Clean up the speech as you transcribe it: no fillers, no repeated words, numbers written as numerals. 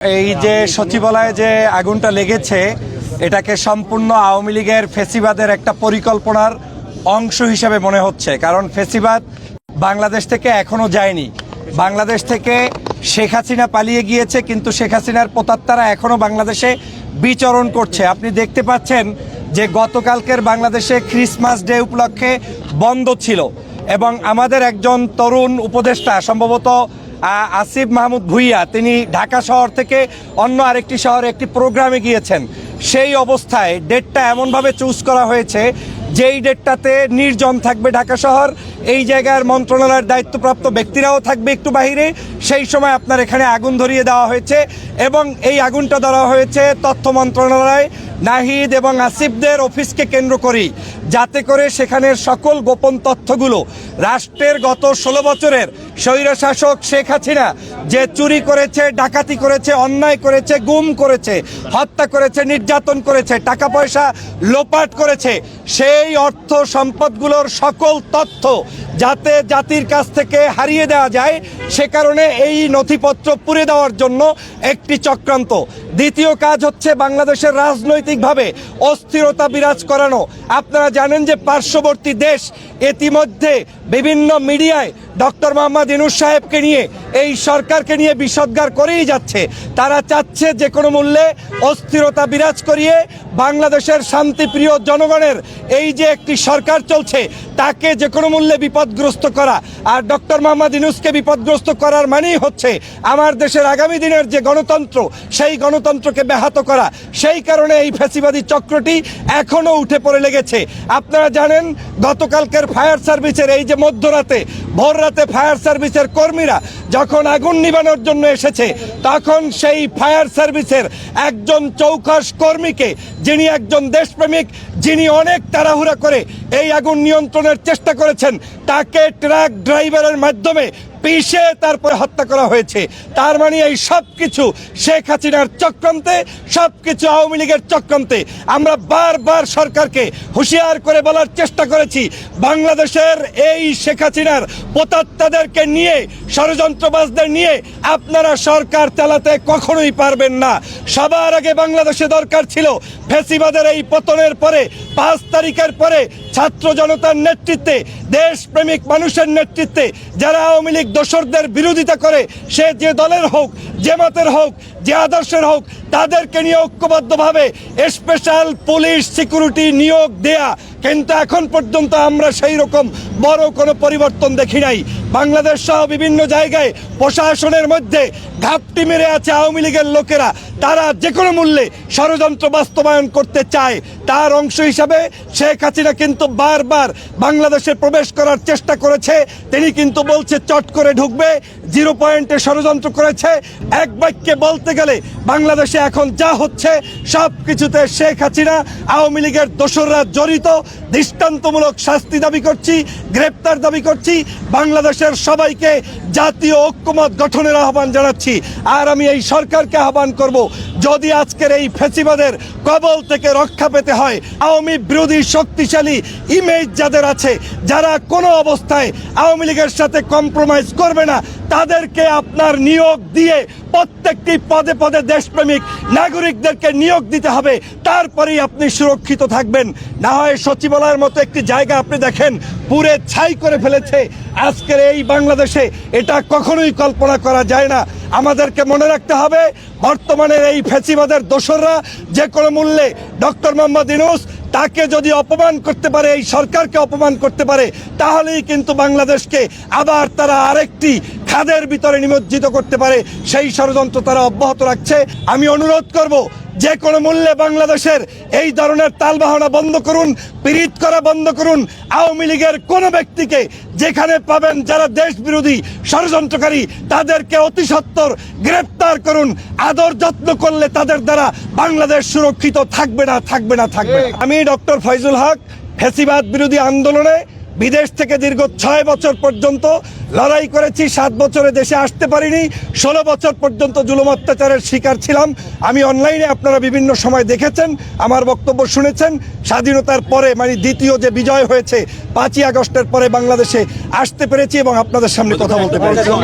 এই যে সচিবালয়ে যে আগুনটা লেগেছে এটাকে সম্পূর্ণ আওয়ামী লীগের ফেসিবাদের একটা পরিকল্পনার অংশ হিসেবে মনে হচ্ছে। কারণ ফেসিবাদ বাংলাদেশ থেকে এখনো যায়নি। বাংলাদেশ থেকে শেখ হাসিনা পালিয়ে গিয়েছে, কিন্তু শেখ হাসিনার প্রেতাত্মারা এখনো বাংলাদেশে বিচরণ করছে। আপনি দেখতে পাচ্ছেন যে গতকালকের বাংলাদেশে ক্রিসমাস ডে উপলক্ষে বন্ধ ছিল এবং আমাদের একজন তরুণ উপদেষ্টা সম্ভবত আসিফ মাহমুদ ভুইয়া তিনি ঢাকা শহর থেকে অন্য আরেকটি শহরে একটি প্রোগ্রামে গিয়েছেন। সেই অবস্থায় ডেটটা এমনভাবে চুজ করা হয়েছে যেই ডেটটাতে নির্জন থাকবে ঢাকা শহর, এই জায়গার মন্ত্রণালয়ের দায়িত্বপ্রাপ্ত ব্যক্তিরাও থাকবে একটু বাহিরে। সেই সময় আপনার এখানে আগুন ধরিয়ে দেওয়া হয়েছে এবং এই আগুনটা ধরা হয়েছে তথ্য মন্ত্রণালয় নাহিদ এবং আসিফদের অফিসকে কেন্দ্র করেই, যাতে করে সেখানের সকল গোপন তথ্যগুলো রাষ্ট্রের গত 16 বছরের স্বৈরশাসক শেখ হাসিনা যে চুরি করেছে, ডাকাতি করেছে, অন্যায় করেছে, গুম করেছে, হত্যা করেছে, নির্যাতন করেছে, টাকা পয়সা লোপাট করেছে, সেই অর্থ সম্পদগুলোর সকল তথ্য যাতে জাতির কাছ থেকে হারিয়ে দেওয়া যায়, সে কারণে এই নথিপত্র পুড়ে দেওয়ার জন্য একটি চক্রান্ত। দ্বিতীয় কাজ হচ্ছে বাংলাদেশের রাজনৈতিকভাবে অস্থিরতা বিরাজ করানো। আপনারা জানেন যে পার্শ্ববর্তী দেশ ইতিমধ্যে বিভিন্ন মিডিয়ায় ডক্টর মোহাম্মদ ইউনূস সাহেবকে নিয়ে, এই সরকারকে নিয়ে বিষোদ্গার করেই যাচ্ছে। তারা চাচ্ছে যে কোনো মূল্যে অস্থিরতা বিরাজ করিয়ে বাংলাদেশের শান্তিপ্রিয় জনগণের এই যে একটি সরকার চলছে তাকে যে কোনো মূল্যে বিপদগ্রস্ত করা। আর ডক্টর মোহাম্মদ ইউনূসকে বিপদগ্রস্ত করার মানেই হচ্ছে আমার দেশের আগামী দিনের যে গণতন্ত্র, সেই গণতন্ত্রকে ব্যাহত করা। সেই কারণে এই ফ্যাসিবাদী চক্রটি এখনও উঠে পড়ে লেগেছে। আপনারা জানেন গতকালকের ফায়ার সার্ভিসের এই যে মধ্যরাতে ভোর রাতে ফায়ার সার্ভিসের কর্মীরা যখন আগুন নিবানোর জন্য এসেছে, তখন সেই ফায়ার সার্ভিসের একজন চৌকস কর্মীকে, যিনি একজন দেশপ্রেমিক, যিনি অনেক তাড়াহুড়া করে এই আগুন নিয়ন্ত্রণের চেষ্টা করেছেন, তাকে ট্রাক ড্রাইভারের মাধ্যমে পিষে তারপরে হত্যা করা হয়েছে। তার মানে এই সব কিছু শেখ হাসিনার চক্রান্তে, সব কিছু আওয়ামী লীগের চক্রান্তে। আমরা বারবার সরকারকে হুঁশিয়ার করে বলার চেষ্টা করেছি, বাংলাদেশের এই শেখ হাসিনার প্রেতাত্মাদেরকে নিয়ে, ষড়যন্ত্রবাজদের নিয়ে আপনারা সরকার চালাতে কখনোই পারবেন না। সবার আগে বাংলাদেশে দরকার ছিল ফ্যাসিবাদের এই পতনের পরে 5 তারিখের পরে ছাত্র জনতার নেতৃত্বে, দেশপ্রেমিক মানুষের নেতৃত্বে যারা আওয়ামী লীগ দোসরদের বিরোধিতা করে, সে যে দলের হোক, যে মতের হোক, যে আদর্শের হোক, তাদেরকে নিয়ে ঐক্যবদ্ধভাবে স্পেশাল পুলিশ সিকিউরিটি নিয়োগ দেয়া। কিন্তু এখন পর্যন্ত আমরা সেই রকম বড় কোনো পরিবর্তন দেখি নাই। বাংলাদেশ সহ বিভিন্ন জায়গায় প্রশাসনের মধ্যে ঘাপটি মেরে আছে আওয়ামী লীগের লোকেরা। তারা যে কোনো মূল্যে ষড়যন্ত্র বাস্তবায়ন করতে চায়। তার অংশ হিসাবে শেখ হাসিনা কিন্তু বারবার বাংলাদেশে প্রবেশ করার চেষ্টা করেছে। তিনি কিন্তু বলছে চট করে ঢুকবে, 0 পয়েন্টে ষড়যন্ত্র করেছে। এক বাক্যে বলতে গেলে বাংলাদেশে এখন যা হচ্ছে সব কিছুতে শেখ হাসিনা, আওয়ামী লীগের দোসররা জড়িত। দৃষ্টান্তমূলক শাস্তি দাবি করছি, গ্রেপ্তার দাবি করছি। বাংলাদেশের সবাইকে জাতীয় ঐক্যমত গঠনের আহ্বান জানাচ্ছি। আর আমি এই সরকারকে আহ্বান করব, যদি আজকের এই ফ্যাসিবাদের কবল থেকে রক্ষা পেতে হয়, আওয়ামী বিরোধী শক্তিশালী ইমেজ যাদের আছে, যারা কোনো অবস্থায় আওয়ামী লীগের সাথে কম্প্রোমাইজ করবে না, তাদেরকে আপনার নিয়োগ দিয়ে প্রত্যেকটি পদে পদে দেশপ্রেমিক নাগরিকদেরকে নিয়োগ দিতে হবে। তারপরেই আপনি সুরক্ষিত থাকবেন। না হয় সচিবালয়ের মতো একটি জায়গা আপনি দেখেন পুরে ছাই করে ফেলেছে আজকের এই বাংলাদেশে, এটা কখনোই কল্পনা করা যায় না। আমাদেরকে মনে রাখতে হবে বর্তমানের এই ফ্যাসিবাদের দোসররা যে কোনো মূল্যে ডক্টর মোহাম্মদ ইউনূস তাকে যদি অপমান করতে পারে, এই সরকারকে অপমান করতে পারে, তাহলেই কিন্তু বাংলাদেশকে আবার তারা আরেকটি খাদের ভিতরে নিমজ্জিত করতে পারে। সেই ষড়যন্ত্র তারা অব্যাহত রাখছে। আমি অনুরোধ করব, যে কোনো মূল্যে বাংলাদেশের এই ধরনের তালবাহনা বন্ধ করুন, পীড়িত করা বন্ধ করুন। আওয়ামী লীগের কোনো ব্যক্তিকে যেখানে পাবেন যারা দেশ বিরোধী ষড়যন্ত্রকারী, তাদেরকে অতি সত্বর গ্রেপ্তার করুন। আদর যত্ন করলে তাদের দ্বারা বাংলাদেশ সুরক্ষিত থাকবে না, থাকবে না, থাকবে না। আমি ডক্টর ফয়জুল হক ফ্যাসিবাদ বিরোধী আন্দোলনে বিদেশ থেকে দীর্ঘ 6 বছর পর্যন্ত লড়াই করেছি। 7 বছরে দেশে আসতে পারিনি। 16 বছর পর্যন্ত জুলুম অত্যাচারের শিকার ছিলাম। আমি অনলাইনে আপনারা বিভিন্ন সময় দেখেছেন, আমার বক্তব্য শুনেছেন। স্বাধীনতার পরে মানে দ্বিতীয় যে বিজয় হয়েছে 5ই আগস্টের পরে বাংলাদেশে আসতে পেরেছি এবং আপনাদের সামনে কথা বলতে পেরেছি।